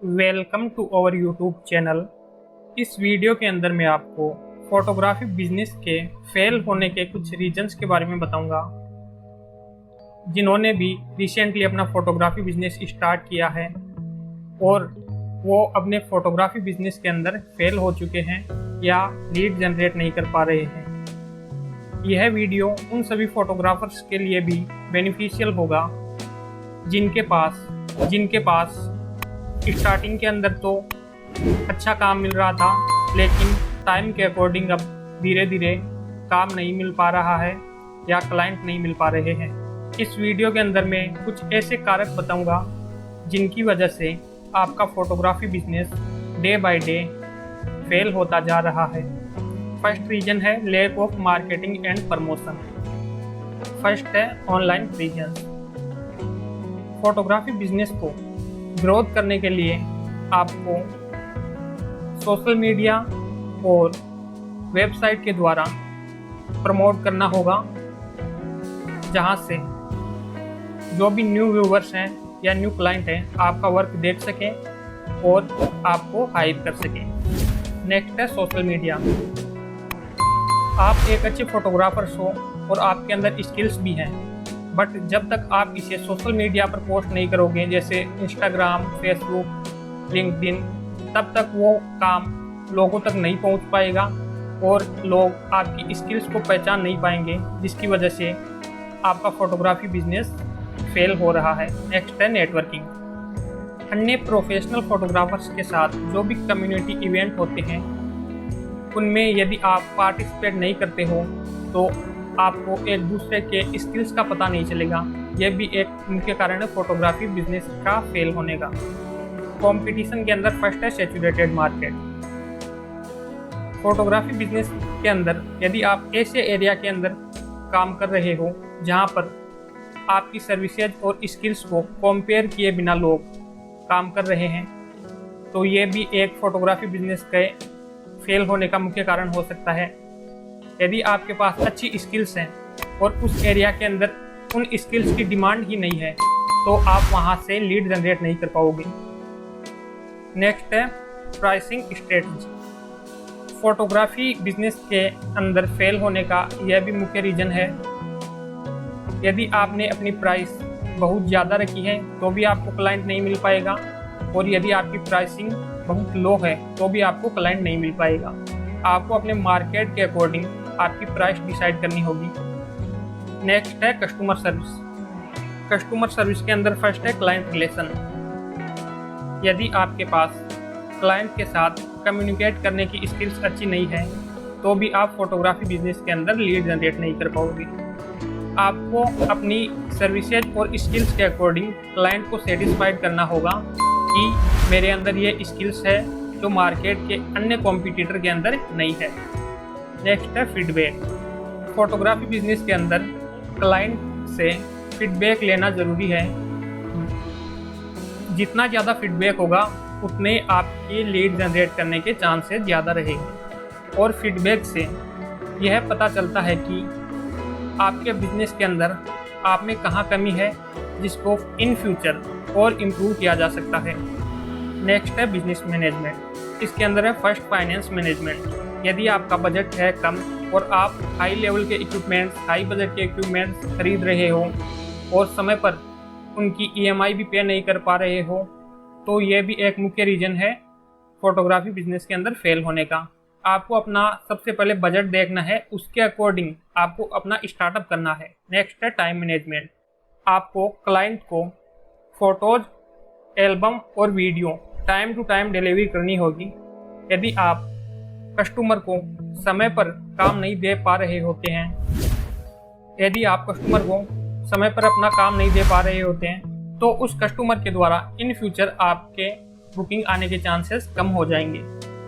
Welcome to our YouTube channel. इस video के अंदर मैं आपको फोटोग्राफी बिजनेस के फेल होने के कुछ रीजंस के बारे में बताऊंगा। जिन्होंने भी रिसेंटली अपना फोटोग्राफी बिजनेस स्टार्ट किया है और वो अपने फोटोग्राफी बिजनेस के अंदर फेल हो चुके हैं या लीड जनरेट नहीं कर पा रहे हैं। यह वीडियो उन सभी फोटोग्राफर्स के लिए भी बेनिफिशियल होगा जिनके पास स्टार्टिंग के अंदर तो अच्छा काम मिल रहा था, लेकिन टाइम के अकॉर्डिंग अब धीरे धीरे काम नहीं मिल पा रहा है या क्लाइंट नहीं मिल पा रहे हैं। इस वीडियो के अंदर मैं कुछ ऐसे कारक बताऊंगा जिनकी वजह से आपका photography business day by day fail होता जा रहा है। फर्स्ट रीजन है lack of marketing and promotion. First है ऑनलाइन प्रेजेंस। फोटोग्राफी बिजनेस को ग्रोथ करने के लिए आपको सोशल मीडिया और वेबसाइट के द्वारा प्रमोट करना होगा, जहां से जो भी न्यू व्यूवर्स हैं या न्यू क्लाइंट हैं आपका वर्क देख सकें और आपको हायर कर सकें। नेक्स्ट है सोशल मीडिया। आप एक अच्छे फोटोग्राफर्स हो और आपके अंदर स्किल्स भी हैं, बट जब तक आप इसे सोशल मीडिया पर पोस्ट नहीं करोगे, जैसे इंस्टाग्राम, फेसबुक, लिंक्डइन, तब तक वो काम लोगों तक नहीं पहुंच पाएगा और लोग आपकी स्किल्स को पहचान नहीं पाएंगे, जिसकी वजह से आपका फोटोग्राफी बिजनेस फेल हो रहा है। नेक्स्ट है नेटवर्किंग। अन्य प्रोफेशनल फोटोग्राफर्स के साथ जो भी कम्युनिटी इवेंट होते हैं उनमें यदि आप पार्टिसिपेट नहीं करते हो तो आपको एक दूसरे के स्किल्स का पता नहीं चलेगा। यह भी एक मुख्य कारण है फोटोग्राफी बिजनेस का फेल होने का। कंपटीशन के अंदर फर्स्ट है सैचुरेटेड मार्केट। फोटोग्राफी बिजनेस के अंदर यदि आप ऐसे एरिया के अंदर काम कर रहे हो जहां पर आपकी सर्विसेज और स्किल्स को कंपेयर किए बिना लोग काम कर रहे हैं, तो ये भी एक फोटोग्राफी बिजनेस के फेल होने का मुख्य कारण हो सकता है। यदि आपके पास अच्छी स्किल्स हैं और उस एरिया के अंदर उन स्किल्स की डिमांड ही नहीं है तो आप वहां से लीड जनरेट नहीं कर पाओगे। नेक्स्ट है प्राइसिंग स्ट्रेटजी। फोटोग्राफी बिजनेस के अंदर फेल होने का यह भी मुख्य रीजन है। यदि आपने अपनी प्राइस बहुत ज़्यादा रखी है तो भी आपको क्लाइंट नहीं मिल पाएगा, और यदि आपकी प्राइसिंग बहुत लो है तो भी आपको क्लाइंट नहीं मिल पाएगा। आपको अपने मार्केट के अकॉर्डिंग आपकी प्राइस डिसाइड करनी होगी। नेक्स्ट है कस्टमर सर्विस। कस्टमर सर्विस के अंदर फर्स्ट है क्लाइंट रिलेशन। यदि आपके पास क्लाइंट के साथ कम्युनिकेट करने की स्किल्स अच्छी नहीं है तो भी आप फोटोग्राफी बिजनेस के अंदर लीड जनरेट नहीं कर पाओगे। आपको अपनी सर्विसेज और स्किल्स के अकॉर्डिंग क्लाइंट को सेटिस्फाइड करना होगा कि मेरे अंदर ये स्किल्स है जो मार्केट के अन्य कॉम्पिटिटर के अंदर नहीं है। नेक्स्ट है फीडबैक। फोटोग्राफी बिजनेस के अंदर क्लाइंट से फीडबैक लेना ज़रूरी है। जितना ज़्यादा फीडबैक होगा उतने आपके लीड जनरेट करने के चांसेस ज़्यादा रहेंगे, और फीडबैक से यह पता चलता है कि आपके बिजनेस के अंदर आप में कहाँ कमी है जिसको इन फ्यूचर और इम्प्रूव किया जा सकता है। नेक्स्ट है बिजनेस मैनेजमेंट। इसके अंदर है फर्स्ट फाइनेंस मैनेजमेंट। यदि आपका बजट है कम और आप हाई लेवल के इक्विपमेंट्स, हाई बजट के इक्विपमेंट्स खरीद रहे हो और समय पर उनकी ईएमआई भी पे नहीं कर पा रहे हो, तो ये भी एक मुख्य रीज़न है फोटोग्राफी बिजनेस के अंदर फेल होने का। आपको अपना सबसे पहले बजट देखना है, उसके अकॉर्डिंग आपको अपना स्टार्टअप करना है। नेक्स्ट है टाइम मैनेजमेंट। आपको क्लाइंट को फोटोज, एल्बम और video time to time delivery करनी होगी। यदि आप कस्टमर को समय पर काम नहीं दे पा रहे होते हैं, यदि आप कस्टमर को समय पर अपना काम नहीं दे पा रहे होते हैं, तो उस कस्टमर के द्वारा इन फ्यूचर आपके बुकिंग आने के चांसेस कम हो जाएंगे।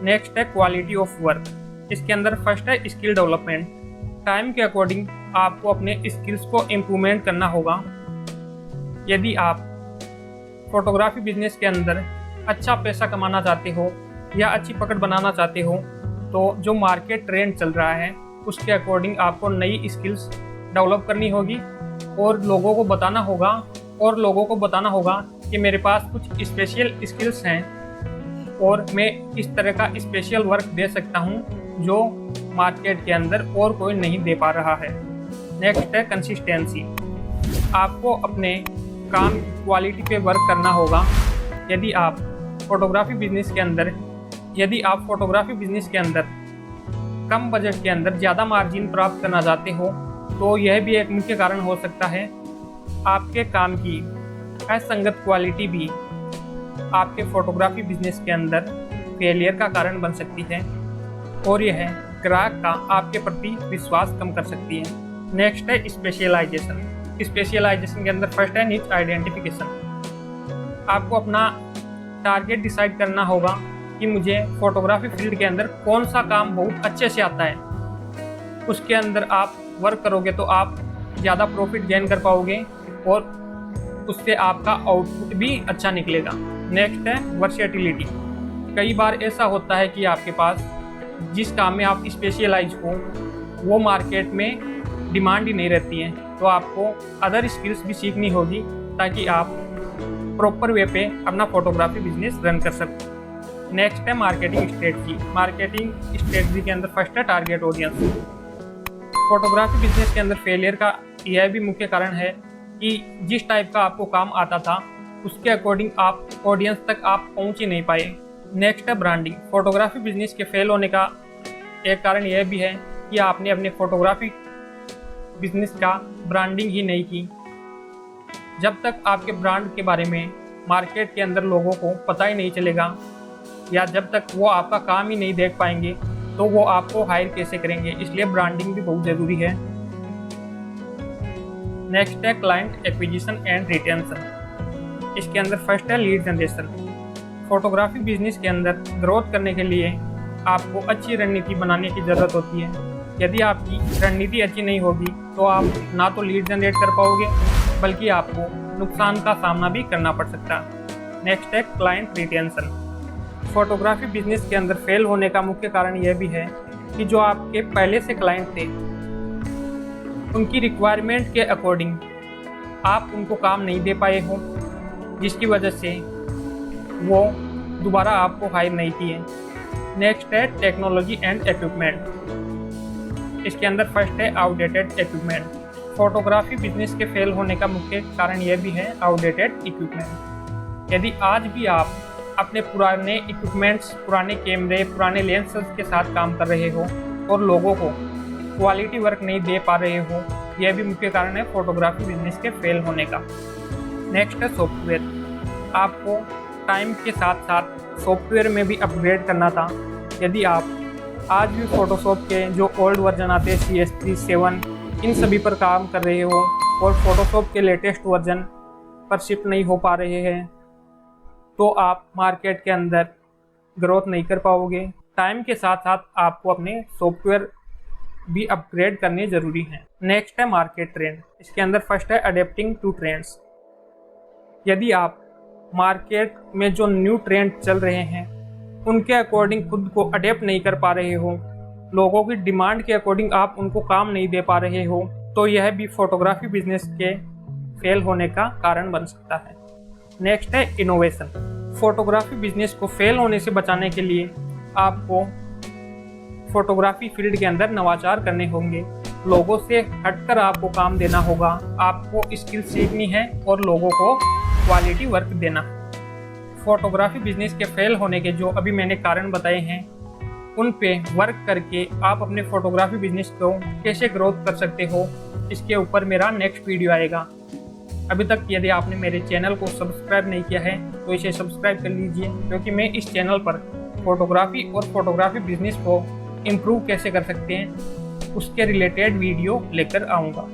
नेक्स्ट है क्वालिटी ऑफ वर्क। इसके अंदर फर्स्ट है स्किल डेवलपमेंट। टाइम के अकॉर्डिंग आपको अपने स्किल्स को इम्प्रूवमेंट करना होगा। यदि आप फोटोग्राफी बिजनेस के अंदर अच्छा पैसा कमाना चाहते हो या अच्छी पकड़ बनाना चाहते हो, तो जो मार्केट ट्रेंड चल रहा है उसके अकॉर्डिंग आपको नई स्किल्स डेवलप करनी होगी और लोगों को बताना होगा कि मेरे पास कुछ स्पेशल स्किल्स हैं और मैं इस तरह का स्पेशल वर्क दे सकता हूँ जो मार्केट के अंदर और कोई नहीं दे पा रहा है। नेक्स्ट है कंसिस्टेंसी। आपको अपने काम की क्वालिटी पे वर्क करना होगा। यदि आप फोटोग्राफी बिजनेस के अंदर कम बजट के अंदर ज़्यादा मार्जिन प्राप्त करना चाहते हो तो यह भी एक मुख्य कारण हो सकता है। आपके काम की असंगत क्वालिटी भी आपके फोटोग्राफी बिजनेस के अंदर फेलियर का कारण बन सकती है और यह ग्राहक का आपके प्रति विश्वास कम कर सकती है। नेक्स्ट है स्पेशलाइजेशन। स्पेशलाइजेशन के अंदर फर्स्ट है नीच आइडेंटिफिकेशन। आपको अपना टारगेट डिसाइड करना होगा कि मुझे फोटोग्राफी फील्ड के अंदर कौन सा काम बहुत अच्छे से आता है। उसके अंदर आप वर्क करोगे तो आप ज़्यादा प्रॉफिट गेन कर पाओगे और उससे आपका आउटपुट भी अच्छा निकलेगा। नेक्स्ट है वर्सेटिलिटी। कई बार ऐसा होता है कि आपके पास जिस काम में आप स्पेशलाइज हो वो मार्केट में डिमांड ही नहीं रहती है, तो आपको अदर स्किल्स भी सीखनी होगी ताकि आप प्रॉपर वे पे अपना फोटोग्राफी बिजनेस रन कर सकें। नेक्स्ट है मार्केटिंग स्ट्रेटजी। मार्केटिंग स्ट्रेटजी के अंदर फर्स्ट है टारगेट ऑडियंस। फोटोग्राफी बिजनेस के अंदर फेलियर का यह भी मुख्य कारण है कि जिस टाइप का आपको काम आता था उसके अकॉर्डिंग आप ऑडियंस तक आप पहुंच ही नहीं पाए। नेक्स्ट है ब्रांडिंग। फोटोग्राफी बिजनेस के फेल होने का एक कारण यह भी है कि आपने अपने फोटोग्राफी बिजनेस का ब्रांडिंग ही नहीं की। जब तक आपके ब्रांड के बारे में मार्केट के अंदर लोगों को पता ही नहीं चलेगा या जब तक वो आपका काम ही नहीं देख पाएंगे तो वो आपको हायर कैसे करेंगे, इसलिए ब्रांडिंग भी बहुत ज़रूरी है। नेक्स्ट है क्लाइंट एक्विजिशन एंड रिटेंशन। इसके अंदर फर्स्ट है लीड जनरेशन। फोटोग्राफी बिजनेस के अंदर ग्रोथ करने के लिए आपको अच्छी रणनीति बनाने की ज़रूरत होती है। यदि आपकी रणनीति अच्छी नहीं होगी तो आप ना तो लीड जनरेट कर पाओगे बल्कि आपको नुकसान का सामना भी करना पड़ सकता है। नेक्स्ट है क्लाइंट रिटेंशन। फोटोग्राफी बिजनेस के अंदर फेल होने का मुख्य कारण यह भी है कि जो आपके पहले से क्लाइंट थे उनकी रिक्वायरमेंट के अकॉर्डिंग आप उनको काम नहीं दे पाए हो, जिसकी वजह से वो दोबारा आपको हायर नहीं किए। नेक्स्ट है टेक्नोलॉजी एंड इक्विपमेंट। इसके अंदर फर्स्ट है आउटडेटेड इक्विपमेंट। फोटोग्राफी बिजनेस के फेल होने का मुख्य कारण यह भी है आउटडेटेड इक्विपमेंट। यदि आज भी आप अपने पुराने इक्विपमेंट्स, पुराने कैमरे, पुराने लेंसेज के साथ काम कर रहे हो और लोगों को क्वालिटी वर्क नहीं दे पा रहे हो, यह भी मुख्य कारण है फोटोग्राफी बिजनेस के फेल होने का। नेक्स्ट है सॉफ्टवेयर। आपको टाइम के साथ साथ सॉफ्टवेयर में भी अपग्रेड करना था। यदि आप आज भी फोटोशॉप के जो ओल्ड वर्जन आते हैं CS3, 7 इन सभी पर काम कर रहे हो और फोटोशॉप के लेटेस्ट वर्जन पर शिफ्ट नहीं हो पा रहे हैं तो आप मार्केट के अंदर ग्रोथ नहीं कर पाओगे। टाइम के साथ साथ आपको अपने सॉफ्टवेयर भी अपग्रेड करने ज़रूरी हैं। नेक्स्ट है मार्केट ट्रेंड। इसके अंदर फर्स्ट है अडेप्टिंग टू ट्रेंड्स। यदि आप मार्केट में जो न्यू ट्रेंड चल रहे हैं उनके अकॉर्डिंग खुद को अडेप्ट नहीं कर पा रहे हो, लोगों की डिमांड के अकॉर्डिंग आप उनको काम नहीं दे पा रहे हो, तो यह भी फोटोग्राफी बिजनेस के फेल होने का कारण बन सकता है। नेक्स्ट है इनोवेशन। फोटोग्राफी बिजनेस को फेल होने से बचाने के लिए आपको फोटोग्राफी फील्ड के अंदर नवाचार करने होंगे। लोगों से हटकर आपको काम देना होगा, आपको स्किल सीखनी है और लोगों को क्वालिटी वर्क देना। फोटोग्राफी बिजनेस के फेल होने के जो अभी मैंने कारण बताए हैं उन पे वर्क करके आप अपने फोटोग्राफी बिजनेस को कैसे ग्रोथ कर सकते हो, इसके ऊपर मेरा नेक्स्ट वीडियो आएगा। अभी तक यदि आपने मेरे चैनल को सब्सक्राइब नहीं किया है तो इसे सब्सक्राइब कर लीजिए, क्योंकि मैं इस चैनल पर फोटोग्राफी और फोटोग्राफी बिजनेस को इम्प्रूव कैसे कर सकते हैं उसके रिलेटेड वीडियो लेकर आऊँगा।